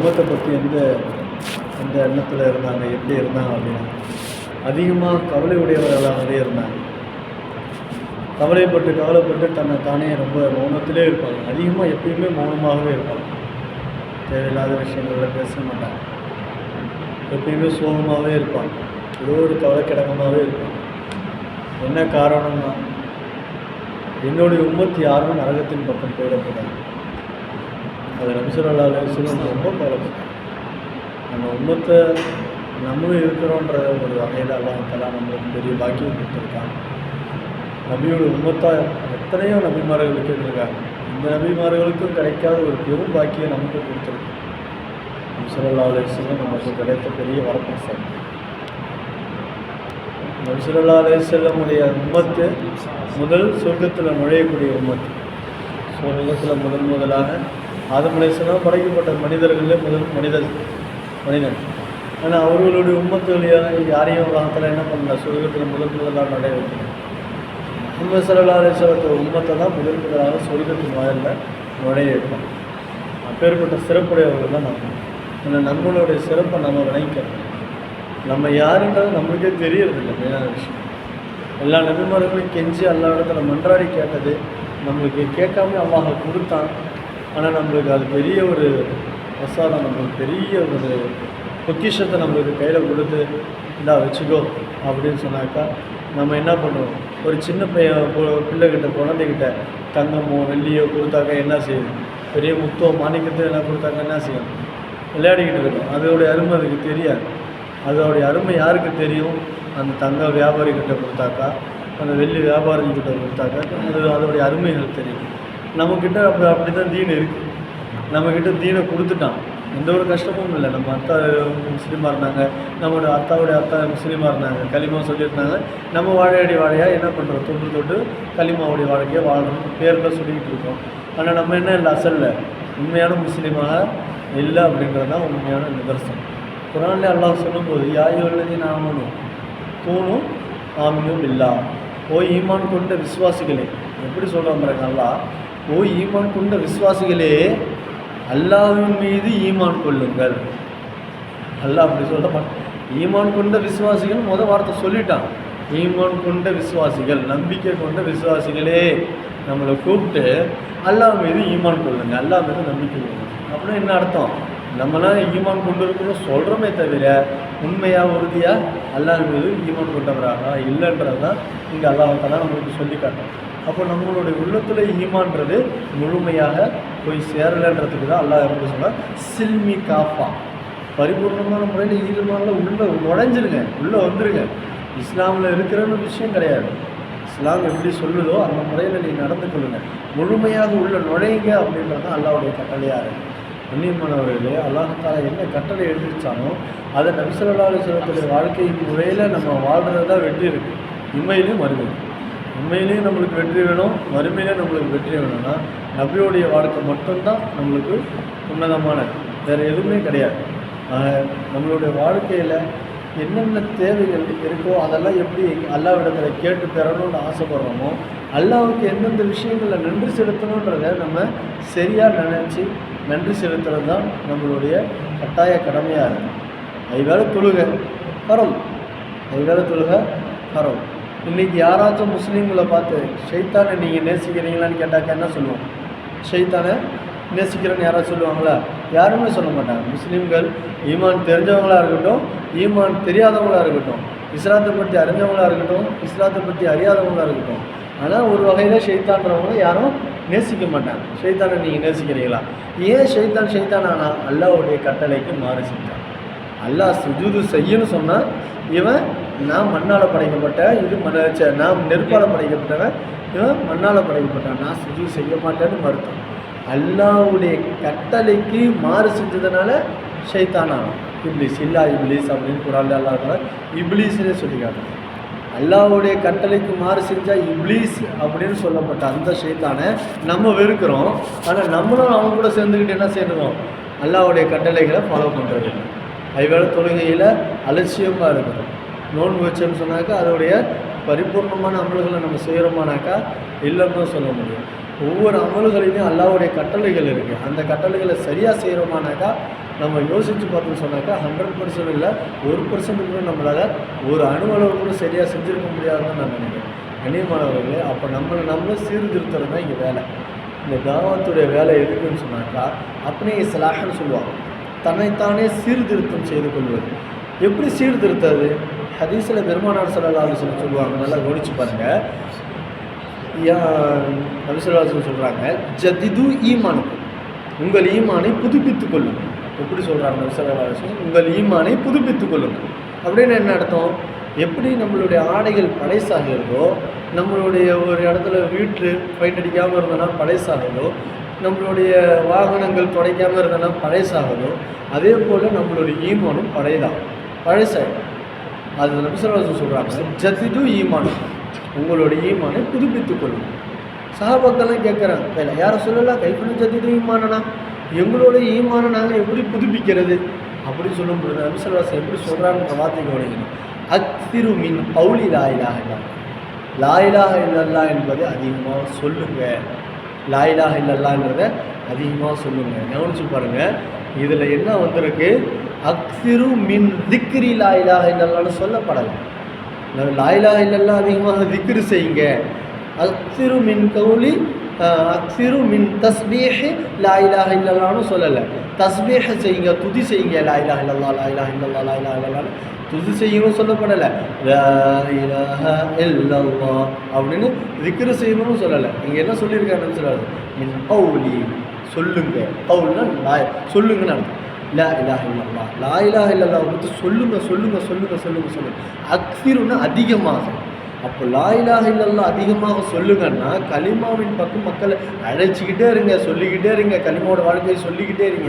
உம்மத்தை பற்றி எந்த எந்த எண்ணத்தில் இருந்தாங்க, எப்படி இருந்தாங்க அப்படின்னா அதிகமாக கவலை உடையவர்களாகவே இருந்தாங்க. கவலைப்பட்டு தன்னை தானே ரொம்ப மௌனத்திலே இருப்பாங்க. அதிகமாக எப்பயுமே மௌனமாகவே இருப்பாங்க. தேவையில்லாத விஷயங்களில் பேச மாட்டாங்க. எப்பயுமே சோகமாகவே இருப்பாங்க. ஏதோ ஒரு கவலைக்கிடமாகவே இருப்பாங்க. என்ன காரணம்னா, என்னுடைய உம்மத்து யாரும் நரகத்தின் பக்கம் போயிடக்கூடாது. அது நபி ஸல்லல்லாஹு அலைஹி வஸல்லம் ரொம்ப கவலைப்பட்டாங்க. நம்ம உம்மத்தை நம்மளும் இருக்கிறோன்ற ஒரு வகையில் அல்லாஹ் தஆலா நம்மளுக்கு பெரிய பாக்கியம் கொடுத்துருக்காங்க. நபியோட உம்மத்தாக எத்தனையோ நபிமார்களுக்கு இருக்காங்க. இந்த நபிமார்களுக்கும் கிடைக்காத ஒரு பெரும் பாக்கியம் நமக்கு கொடுத்துருக்கு. நபி ஸல்லல்லாஹு அலைஹி வஸல்லம் நமக்கு கிடைத்த பெரிய வரப்பிரசாதம். நபி ஸல்லல்லாஹு அலைஹி வஸல்லமுடைய உம்மத்து முதல் சொர்க்கத்தில் நுழையக்கூடிய உம்மத்து. சொர்க்கத்தில் முதலாக ஆதம் அலைஹிஸ்ஸலாம் படைக்கப்பட்ட மனிதர்களே முதல் மனிதன். ஆனால் அவர்களுடைய உம்மத்துகள் யாரையும் காலத்தில் என்ன பண்ணல, சொர்க்கத்தில் முதலாக நுழைய வைக்கணும். முஹம்மது ஸல்லல்லாஹு அலைஹி வஸல்லம் உம்மத்தை தான் முதலாக சொர்க்கத்தின் வாயிலில் நுழைய வைப்போம். அப்பேற்பட்ட சிறப்புடையவர்கள் தான் நம்ம. நம்மளுடைய சிறப்பை நம்ம விளைவிக்கணும். நம்ம யாருன்றது நம்மளுக்கே தெரியறதில்லை. மெயினான விஷயம், எல்லா நபிமார்களும் கெஞ்சி எல்லா இடத்துல மன்றாடி கேட்டது நம்மளுக்கு கேட்காம அல்லாஹ் கொடுத்தான். ஆனால் நம்மளுக்கு அது பெரிய ஒரு பிரசாதம், நம்மளுக்கு பெரிய ஒரு பொக்கிஷத்தை நம்மளுக்கு கையில் கொடுத்து இந்தா வச்சுக்கோ அப்படின்னு சொன்னாக்கா நம்ம என்ன பண்ணுவோம்? ஒரு சின்ன பிள்ளைகிட்ட குழந்தைகிட்ட தங்கமோ வெள்ளியோ கொடுத்தாக்கா என்ன செய்யும்? பெரிய முத்தோ மாணிக்கத்தோ எல்லாம் கொடுத்தாக்க என்ன செய்யும்? விளையாடிக்கிட்டு இருக்கும். அதோடைய அருமை அதுக்கு தெரியாது. அதோடைய அருமை யாருக்கு தெரியும்? அந்த தங்க வியாபாரிகிட்ட கொடுத்தாக்கா, அந்த வெள்ளி வியாபாரிகிட்ட கொடுத்தாக்கா அதோடைய அருமைகள் தெரியும். நம்மக்கிட்ட அப்படி தான் தீன் இருக்குது. நம்மக்கிட்ட தீனை கொடுத்துட்டான், எந்த ஒரு கஷ்டமும் இல்லை. நம்ம அத்தா முஸ்லீமாக இருந்தாங்க, நம்மளோட அத்தாவுடைய அத்தா முஸ்லீமாக இருந்தாங்க, களிமா சொல்லியிருந்தாங்க. நம்ம வாழையாக என்ன பண்ணுறோம்? தொட்டு களிமாவுடைய வாழ்க்கையை வாழணும், பேரில் சொல்லிக்கிட்டு இருக்கோம். ஆனால் நம்ம என்ன இல்லை, அசலில் உண்மையான முஸ்லீமாக இல்லை அப்படின்றது தான் உண்மையான நிதர்சனம். குர்ஆனில் அல்லாஹ் சொல்லும்போது யா அய்யுஹல்லதீன ஆமனூ கூனூ ஆமினூ பில்லாஹ், ஓ ஈமான் கொண்ட விசுவாசிகளே. எப்படி சொல்கிறான் பாருங்க அல்லாஹ், ஓ ஈமான் கொண்ட விசுவாசிகளே அல்லாஹ்வின் மீது ஈமான் கொள்ளுங்கள். அல்லாஹ் அப்படி சொல்ல மாட்டான். ஈமான் கொண்ட விசுவாசிகள் வார்த்தை சொல்லிட்டான். ஈமான் கொண்ட விசுவாசிகள், நம்பிக்கை கொண்ட விசுவாசிகளே நம்மளை கூப்பிட்டு அல்லாஹ் மீது ஈமான் கொள்ளுங்க, அல்லாஹ் மீது நம்பிக்கை கொள்ளுங்க. அப்படின்னா என்ன அர்த்தம்? நம்மளாம் ஈமான் கொண்டு இருக்கணும் சொல்கிறோமே தவிர உண்மையாக உறுதியாக அல்லாஹ் மீது ஈமான் கொண்டவராக இல்லைன்றது தான் இங்கே அல்லாஹ்தான் நம்மளுக்கு சொல்லி காட்டும். அப்போ நம்மளுடைய உள்ளத்தில் ஈமான்றது முழுமையாக போய் சேரலைன்றதுக்கு தான் அல்லாஹ் எப்படி சொன்னால் சில்மி காஃபா, பரிபூர்ணமான முறையில் ஈமானில் உள்ளே நுழைஞ்சிருங்க, உள்ளே வந்துருங்க. இஸ்லாமில் இருக்கிறன்னு விஷயம் கிடையாது. இஸ்லாம் எப்படி சொல்லுதோ அந்த முறையில் நீ நடந்து கொள்ளுங்க, முழுமையாக உள்ள நுழையுங்க அப்படின்றது தான் அல்லாஹ்வுடைய கட்டளையாக இருக்குது. கண்ணியமானவர்களே, அல்லாஹ் தஆலா என்ன கட்டளை எழுதிச்சானோ அதை நபி ஸல்லல்லாஹு அலைஹி வஸல்லம் வாழ்க்கை முறையில் நம்ம வாழ்கிறது தான் வெற்றி இருக்குது. உண்மையிலேயும் மறுமையிலும் உண்மையிலேயும் நம்மளுக்கு வெற்றி வேணும், மறுமையிலேயும் நம்மளுக்கு வெற்றி வேணும்னா நபியோடைய வாழ்க்கை மட்டும்தான் நம்மளுக்கு உன்னதமானது, வேறு எதுவுமே கிடையாது. நம்மளுடைய வாழ்க்கையில் என்னென்ன தேவைகள் இருக்கோ அதெல்லாம் எப்படி அல்லாஹ்விடத்தில் கேட்டு பெறணும்னு ஆசைப்படுறோமோ, அல்லாஹ்வுக்கு எந்தெந்த விஷயங்களில் நன்றி செலுத்தணுன்றதை நம்ம சரியாக நினச்சி நன்றி செலுத்துறது தான் நம்மளுடைய கட்டாய கடமையாக இருக்குது. ஐவேளை தொழுகை பரவல், ஐவேளை தொழுகை பரவல். இன்றைக்கி யாராச்சும் முஸ்லீம்களை பார்த்து ஷைத்தானை நீங்கள் நேசிக்கிறீங்களான்னு கேட்டாக்க என்ன சொல்லுவோம்? ஷைத்தானை நேசிக்கிறேன்னு யாராவது சொல்லுவாங்களா? யாருமே சொல்ல மாட்டாங்க. முஸ்லீம்கள் ஈமான் தெரிஞ்சவங்களாக இருக்கட்டும், ஈமான் தெரியாதவங்களாக இருக்கட்டும், இஸ்லாத்தை பற்றி அறிஞ்சவங்களாக இருக்கட்டும், இஸ்லாத்தை பற்றி அறியாதவங்களாக இருக்கட்டும், ஆனால் ஒரு வகையில் ஷைத்தான்றவங்க யாரும் நேசிக்க மாட்டாங்க. ஷைத்தானை நீங்கள் நேசிக்கிறீங்களா? ஏன் ஷைத்தான் ஆனால் அல்லாஹ்வுடைய கட்டளைக்கு மாறு செஞ்சான். அல்லாஹ் சுஜூது செய்யணும்னு சொன்னால் இவன் நான் மண்ணால் படைக்கப்பட்ட, இது நான் நெருப்பால் படைக்கப்பட்டவன், இவன் மண்ணால் படைக்கப்பட்டான், நான் சுஜூது செய்ய மாட்டேன்னு மறுத்தான். அல்லாஹ்வுடைய கட்டளைக்கு மாறு செஞ்சதுனால ஷைத்தானான இப்லீஸ், இல்லா இப்லீஸ் அப்படின்னு குர்ஆன்ல அல்லாஹ் தஆலா இப்லீஸ்னே சொல்லிக்காங்க. அல்லாஹ்வுடைய கட்டளைக்கு மாறு செஞ்சால் இப்லீஸ் அப்படின்னு சொல்லப்பட்ட அந்த ஷைத்தானை நம்ம வெறுக்கிறோம். ஆனால் நம்மளும் அவங்க கூட சேர்ந்துக்கிட்டு என்ன செய்யணும்? அல்லாஹ்வுடைய கட்டளைகளை ஃபாலோ பண்ணுறது இல்லை. ஐவேளை தொழுகையில் அலட்சியமாக இருக்கணும். நோன்பு வச்சோன்னு சொன்னாக்கா அதோடைய பரிபூர்ணமான அமல்களை நம்ம செய்கிறோமானாக்கா இல்லைன்னு தான் சொல்ல முடியும். ஒவ்வொரு அமல்களையும் அல்லாஹ்வுடைய கட்டளைகள் இருக்குது. அந்த கட்டளைகளை சரியாக செய்கிறோமானாக்கா நம்ம யோசித்து பார்த்தோம்னு சொன்னாக்கா 100% இல்லை, 1% கூட நம்மளால் ஒரு அணுவளவு கூட சரியாக செஞ்சுருக்க முடியாதுன்னு நான் நினைக்கிறேன். கண்ணியமானவர்களே, அப்போ நம்மளை சீர்திருத்துறது தான் இங்கே வேலை. இந்த தாவத்துடைய வேலை எதுக்குன்னு சொன்னாக்கா அப்படியே இஸ்லாஹ்னு சொல்லுவாங்க, தன்னைத்தானே சீர்திருத்தம் செய்து கொள்வது. எப்படி சீர்திருத்தது? ஹதீஸில் பெருமானார் ஸல்லல்லாஹு அலைஹி வஸல்லம் சொல்லுவாங்க, நல்லா கவனிச்சு பாருங்கள். நபி ஸல்லல்லாஹு அலைஹி வஸல்லம் சொல்கிறாங்க, ஜதிது ஈமானுக்கும், உங்கள் ஈமானை புதுப்பித்து கொள்ளுங்கள். எப்படி சொல்கிறாங்க நபி ஸல்லல்லாஹு அலைஹி வஸல்லம்? உங்கள் ஈமானை புதுப்பித்து கொள்ளுங்கள் அப்படின்னு என்ன அர்த்தம்? எப்படி நம்மளுடைய ஆடைகள் படைசாகிறதோ, நம்மளுடைய ஒரு இடத்துல வீட்டு ஃபைட் அடிக்காமல் இருந்தோன்னா படைசாகிறதோ, நம்மளுடைய வாகனங்கள் துடைக்காமல் இருந்தோன்னா படைசாகிறதோ, அதே போல் நம்மளுடைய ஈமானும் பழைசாகும். அது நபி ஸல்லல்லாஹு அலைஹி வஸல்லம் சொல்கிறாங்க, ஜதிது ஈமான், உங்களுடைய ஈமானை புதுப்பித்து கொள்ளும். சஹாபாக்கள்லாம் கேட்குறாங்க, யாரை சொல்லலாம், கைப்பண்ண ஜதிது ஈமானா, எங்களுடைய ஈமானை நாங்கள் எப்படி புதுப்பிக்கிறது அப்படின்னு சொல்லும் பொழுது நபி ஸல்லல்லாஹு அலைஹி வஸல்லம் எப்படி சொல்கிறாங்கன்ற வார்த்தைக்கு வழங்கணும். அக்ஸிரு மின் கௌலி லா இலாஹ இல்லல்லாஹ், லா இலாஹ இல்லல்லாஹ் என்பதை அதிகமாக சொல்லுங்கள். லா இலாஹ இல்லல்லாஹ்ன்றதை அதிகமாக சொல்லுங்கள். கவனிச்சு பாருங்கள், இதில் என்ன வந்திருக்கு? அக்ஸிரு மின் திக்ரி லா இலாஹ இல்லல்லாஹ்னு சொல்லப்படலை. லா இலாஹ இல்லல்லாஹ் அதிகமாக திக்ரு செய்யுங்க. அக்ஸிரு மின் கௌலி அக்ஸிரு மின் தஸ்பீஹ் லா இலாஹ இல்லல்லாஹ்னு சொல்லலை. தஸ்பீஹ் செய்யுங்க, துதி செய்யுங்க. லா இலாஹ இல்லல்லாஹ், லா இலாஹ இல்லல்லாஹ், லா இலாஹ இல்லல்லாஹ் துதி செய்யணும் சொல்லப்படலை. லா இலாஹ இல்லல்லாஹ் அப்படின்னு திக்ரு செய்யணும்னு சொல்லலை. இங்கே என்ன சொல்லியிருக்காங்கன்னு சொல்லாது, மின் கௌலி சொல்லுங்க. கௌல்னா சொல்லுங்கன்னு அர்த்தம். லா இலாஹ இல்லல்லாஹ், லா இலாஹ இல்லல்லாஹ் வந்து சொல்லுங்க. அக்ஸிருன்னா அதிகமாக. அப்போ லா இலாஹ இல்லல்லாஹ் அதிகமாக சொல்லுங்கன்னா கலிமாவின் பக்கம் மக்களை அழைச்சிக்கிட்டே இருங்க, சொல்லிக்கிட்டே இருங்க, கலிமாவோட வாழ்க்கையை சொல்லிக்கிட்டே இருக்க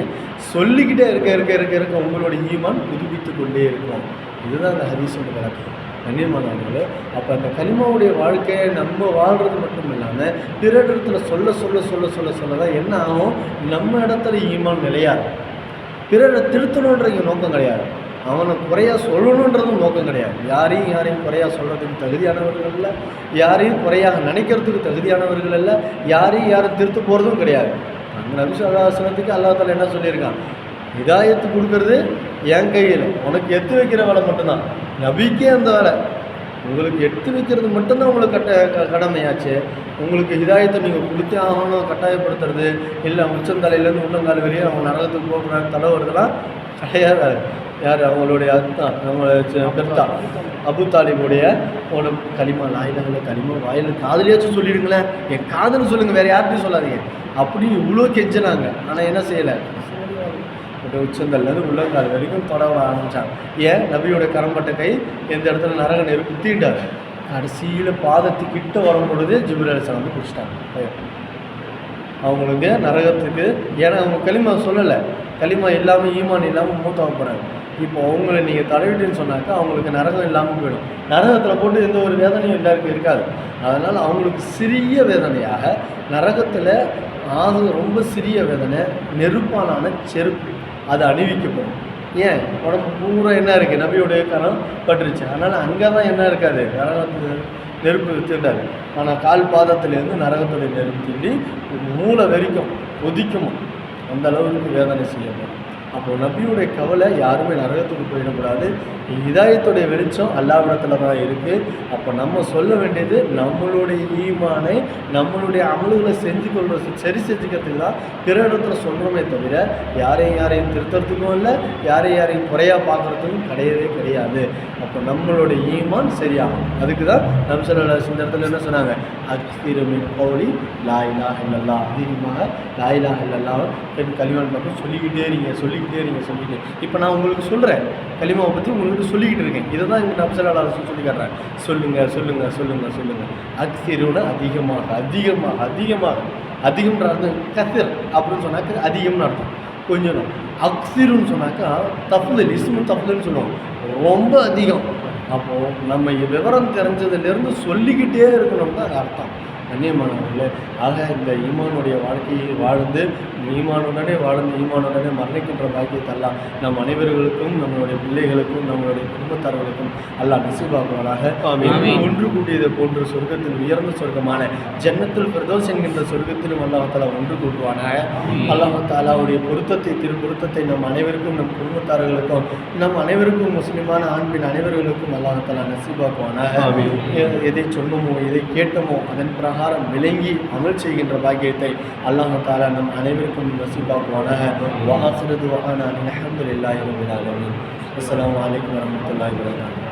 உங்களோட ஈமான் புதுப்பித்து கொண்டே இருக்கும். இதுதான் அந்த ஹதீஸோட விளக்கம். கண்ணியமானவர்களே, அப்போ அந்த கலிமாவுடைய வாழ்க்கையை நம்ம வாழ்கிறது மட்டும் இல்லாமல் பிற இடத்துல சொல்ல தான் என்ன ஆகும்? நம்ம இடத்துல ஈமான் நிலையாது. பிறரை திருத்தணுன்ற இங்கே நோக்கம் கிடையாது, அவனை குறையாக சொல்லணுன்றதும் நோக்கம் கிடையாது. யாரையும் குறையாக சொல்கிறதுக்கு தகுதியானவர்கள் இல்லை, யாரையும் குறையாக நினைக்கிறதுக்கு தகுதியானவர்கள் இல்லை, யாரும் திருத்த போகிறதும் கிடையாது. அந்த நபி ஸல்லல்லாஹு அலைஹி வஸல்லத்துக்கு அல்லாஹ் தஆலா என்ன சொல்லியிருக்கான்? ஹிதாயத்து கொடுக்கறது என் கையில், உனக்கு எத்து வைக்கிற வேலை மட்டும்தான். நபிக்கே அந்த வேலை, உங்களுக்கு எடுத்து வைக்கிறது மட்டும்தான் உங்களுக்கு கடமையாச்சு. உங்களுக்கு ஹிதாயத்தை நீங்கள் கொடுத்தே ஆகணும், கட்டாயப்படுத்துறது இல்லை, உச்சந்தலையிலேருந்து உள்ளங்கால் வரையும் அவங்க நரகத்துக்கு போகிறாங்க தலை வருதுலாம் கிடையாது. யார்? அவங்களுடைய அதுதான், அவங்களோட பெருத்தா அபு தாலிபுடைய களிமா, லா இலாஹ இல்லல்லாஹ் களிமா வாயில் காதலியாச்சும் சொல்லிடுங்களேன், என் காதல்னு சொல்லுங்கள், வேறு யார்ட்டையும் சொல்லாதீங்க அப்படின்னு இவ்வளோ கெஞ்சினாங்க. ஆனால் என்ன செய்யலை? உச்சந்தல்லேருந்து உள்ளங்கால் வரைக்கும் தொடர ஆரம்பித்தாங்க. ஏன்? நபியோட கரம்பட்ட கை எந்த இடத்துல நரக நெருப்பு தீண்டாது. கடைசியில் பாதத்துக்கிட்ட வரும் பொழுது ஜிப்ரீல் அலைஹிஸ்ஸலாம் வந்து பிடிச்சிட்டாங்க. அவங்களுக்கு நரகத்துக்கு, ஏன்னா அவங்க களிமா சொல்லலை, களிமா இல்லாமல் ஈமான் இல்லாமல் மூத்தாக போகிறாங்க. இப்போ அவங்கள நீங்கள் தடவிட்டுன்னு சொன்னாக்கா அவங்களுக்கு நரகம் இல்லாமல் போயிடும். நரகத்தில் போட்டு எந்த ஒரு வேதனையும் எல்லாருக்கும் இருக்காது. அதனால் அவங்களுக்கு சிறிய வேதனையாக நரகத்தில் ரொம்ப சிறிய வேதனை நெருப்பாலான செருப்பு அது அணிவிக்கப்படும். ஏன்? உடம்பு பூரா என்ன இருக்குது? நபியுடைய கரம் பட்டுருச்சு. அதனால் அங்கே தான் என்ன இருக்காது? நரகத்துக்கு நெருப்பு தீண்டாது. ஆனால் கால் பாதத்துலேருந்து நரகத்துடைய நெருப்பு தீண்டி மூளை வரைக்கும் கொதிக்குமா, அந்த அளவுக்கு வேதனை செய்யணும். அப்போது நபியுடைய கவலை யாருமே நரகத்துக்கு போயிடக்கூடாது. ஹிதாயத்துடைய வெளிச்சம் அல்லாஹ்விடத்தில் தான் இருக்குது. அப்போ நம்ம சொல்ல வேண்டியது நம்மளுடைய ஈமானை, நம்மளுடைய அமல்களை சரி செஞ்சுக்கிறதுக்கு தான் பிற இடத்துல சொல்கிறோமே தவிர யாரையும் திருத்துறதுக்கும் இல்லை, யாரையும் குறையாக பார்க்குறதுக்கும் கிடையாது. அப்போ நம்மளுடைய ஈமான் சரியாகும். அதுக்கு தான் நபி ஸல்லல்லாஹு அலைஹி வஸல்லம் இந்த இடத்துல என்ன சொன்னாங்க? அக்ஸிரு மின் கௌலி லா இலாஹ இல்லல்லாஹ், அதிகமாக லா இலாஹ இல்லல்லாஹ் கலிமான் பக்கம் சொல்லிக்கிட்டே இருங்க. இப்போ நான் உங்களுக்கு சொல்கிறேன், கலிமாவை பற்றி உங்களுக்கு சொல்லிக்கிட்டு இருக்கேன். இதை தான் இங்கே நபி ஸல்லல்லாஹு அலைஹி வஸல்லம் சொல்லி காட்டுறேன். சொல்லுங்க. அக்ஸிருன்னா அதிகமாக. அதிகம்ன்ற அர்த்தம் கசிர் அப்படின்னு சொன்னாக்க அதிகம்னு அர்த்தம், கொஞ்சம். அக்ஸிருன்னு சொன்னாக்கா தஃப்லீல், இஸ்மு தஃப்லீல்னு சொல்லுவோம், ரொம்ப அதிகம். அப்போது நம்ம விவரம் தெரிஞ்சதுலேருந்து சொல்லிக்கிட்டே இருக்கணும் தான் அது அர்த்தம். கண்ணியமானவர்களே, ஆக இந்த ஈமானுடைய வாழ்க்கையை வாழ்ந்து ஈமானுடனே மரணிக்கின்ற பாக்கியத்தை அல்லாஹ் நம் அனைவர்களுக்கும், நம்மளுடைய பிள்ளைகளுக்கும், நம்மளுடைய குடும்பத்தார்களுக்கும் அல்லாஹ் நசீபாக்குவாராக. ஒன்று கூடியதை போன்று சொர்க்கத்தில் உயர்ந்த சொர்க்கமான ஜன்னத்துல் ஃபிர்தௌஸ் என்கின்ற சொர்க்கத்திலும் அல்லாஹ் தஆலா ஒன்று கூட்டுவானாக. அல்லாஹ் தஆலாவுடைய திருப்பொருத்தத்தை நம் அனைவருக்கும், நம் குடும்பத்தார்களுக்கும், நம் அனைவருக்கும், முஸ்லிமான ஆண்பின் அனைவர்களுக்கும் அல்லாஹ் தஆலா நசீபாக்குவானாக. எதை சொன்னோமோ, எதை கேட்டோமோ அதன் பிரகாரம் விளங்கி அமல் செய்கின்ற பாக்கியத்தை அல்லாஹ் தஆலா நம் அனைவருக்கும் நசீபாக்குவானாக. வஆகிரு துஆனா அல்ஹம்துலில்லாஹி ரப்பில் ஆலமீன். அஸ்ஸலாமு அலைக்கும் வரஹ்மத்துல்லாஹி வபரகாத்துஹு.